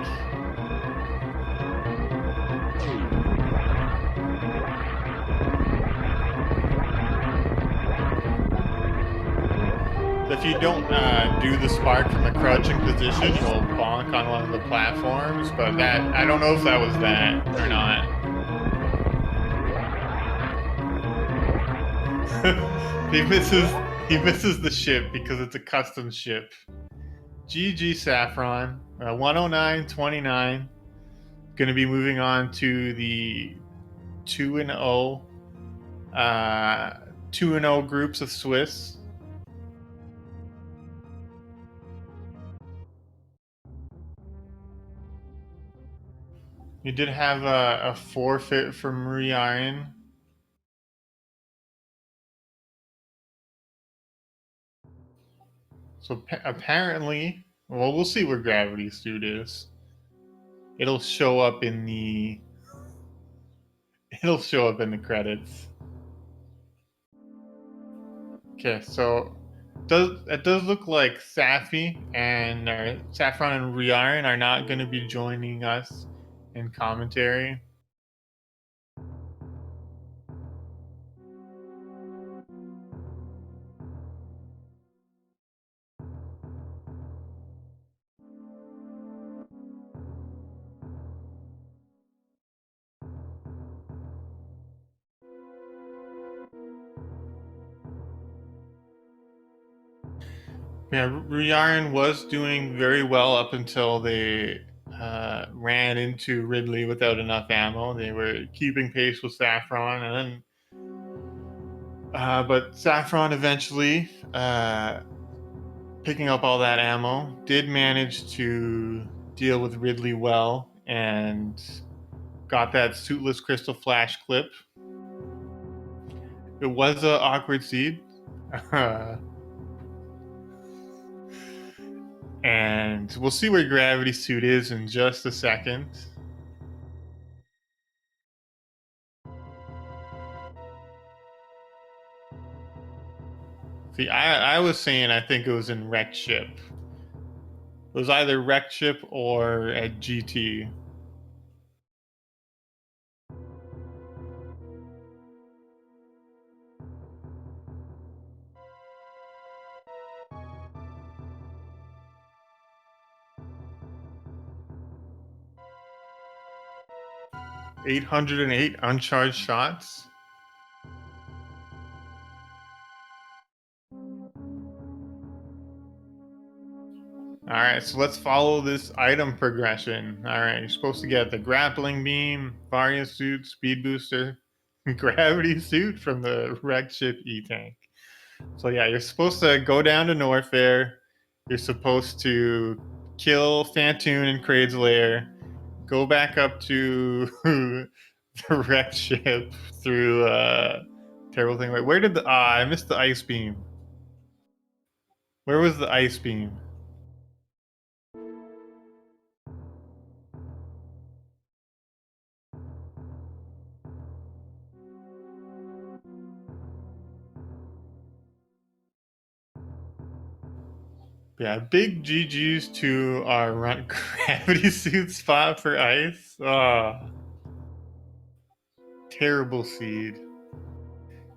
If you don't do the spark from a crouching position, you'll bonk on one of the platforms, but that, I don't know if that was that or not. he misses the ship because it's a custom ship. GG Sapphron, 109.29. Going to be moving on to the 2-0 2-0 groups of Swiss. You did have a forfeit from Ruya. So apparently, well, we'll see where Gravity Suit is. It'll show up in the. It'll show up in the credits. Okay, so it does look like Sapphy and Saffron and Riarin are not going to be joining us in commentary. Yeah, Riarin was doing very well up until they ran into Ridley without enough ammo. They were keeping pace with Saffron, and then, but Saffron eventually, picking up all that ammo, did manage to deal with Ridley well and got that suitless crystal flash clip. It was an awkward seed. And we'll see where Gravity Suit is in just a second. See, I was saying I think it was in Wreck Ship. It was either Wreck Ship or at GT. $808 uncharged shots. All right, so let's follow this item progression. All right, you're supposed to get the grappling beam, Varia suit, speed booster, gravity suit from the Wreck Ship E-Tank. So yeah, you're supposed to go down to Norfair. You're supposed to kill Fantoon in Kraid's lair, go back up to the Wreck Ship through terrible thing. Wait, where did the I missed the ice beam. Where was the ice beam? Yeah, big GG's to our run gravity suit spot for ice. Terrible seed.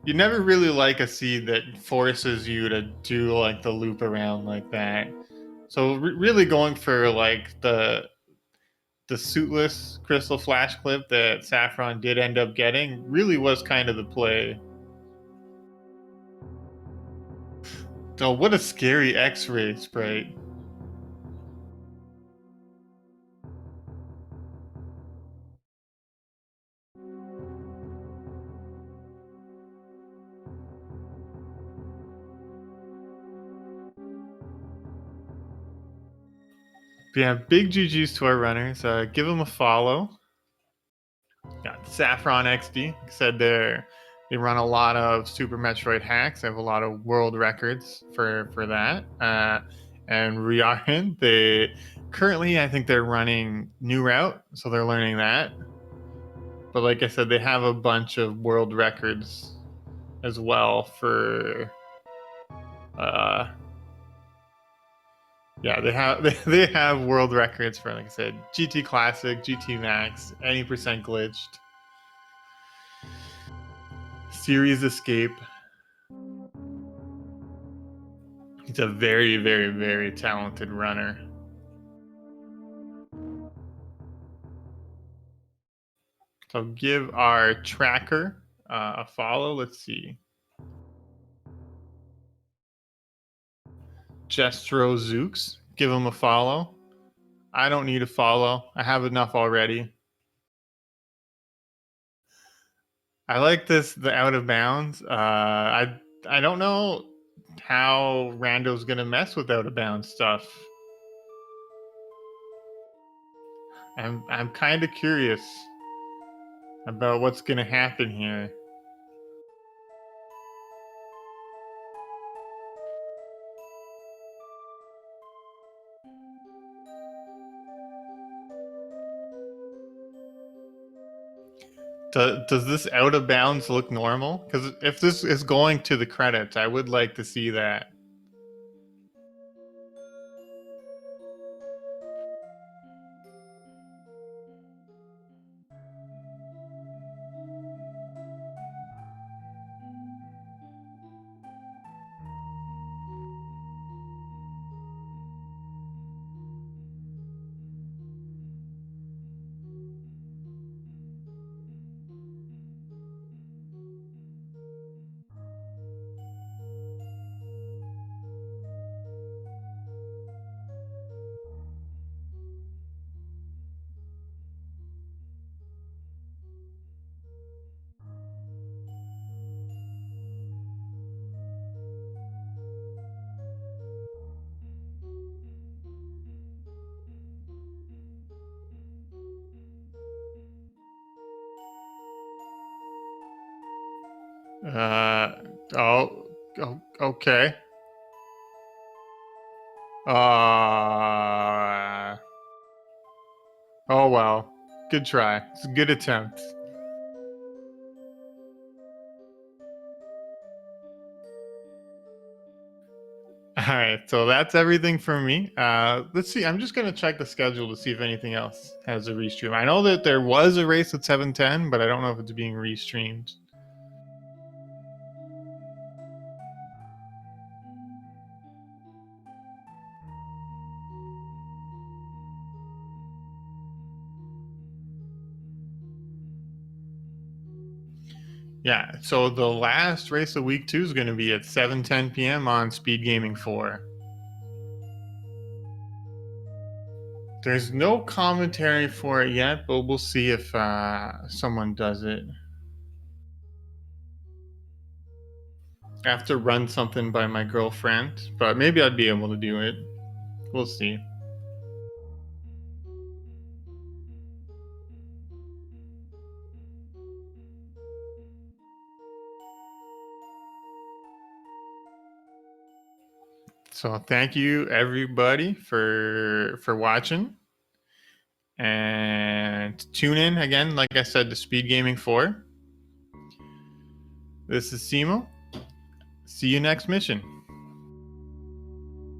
You never really like a seed that forces you to do like the loop around like that. So really going for like the suitless crystal flash clip that Saffron did end up getting really was kind of the play. Oh, what a scary X-ray sprite. But yeah, big GG's to our runners. Give them a follow. Got Saffron XD. Like I said, they run a lot of Super Metroid hacks. They have a lot of world records for that. And Riarin, they currently I think they're running New Route, so they're learning that. But like I said, they have a bunch of world records as well for uh yeah, they have they have world records for, like I said, GT Classic, GT Max, any percent glitched, Series Escape. He's a very, very, very talented runner. So give our tracker a follow. Let's see. Jestro Zooks. Give him a follow. I don't need a follow. I have enough already. I like this, the out of bounds. I don't know how Rando's gonna mess with out of bounds stuff. I'm kind of curious about what's gonna happen here. Does this out of bounds look normal? Because if this is going to the credits, I would like to see that. Uh okay. Uh oh well. Good try. It's a good attempt. All right, so that's everything for me. Let's see. I'm just gonna check the schedule to see if anything else has a restream. I know that there was a race at 7:10, but I don't know if it's being restreamed. Yeah, so the last race of week 2 is going to be at 7:10 p.m. on SpeedGaming 4. There's no commentary for it yet, but we'll see if someone does it. I have to run something by my girlfriend, but maybe I'd be able to do it. We'll see. So thank you everybody for watching, and tune in again, like I said, to Speed Gaming 4. This is Simo. See you next mission.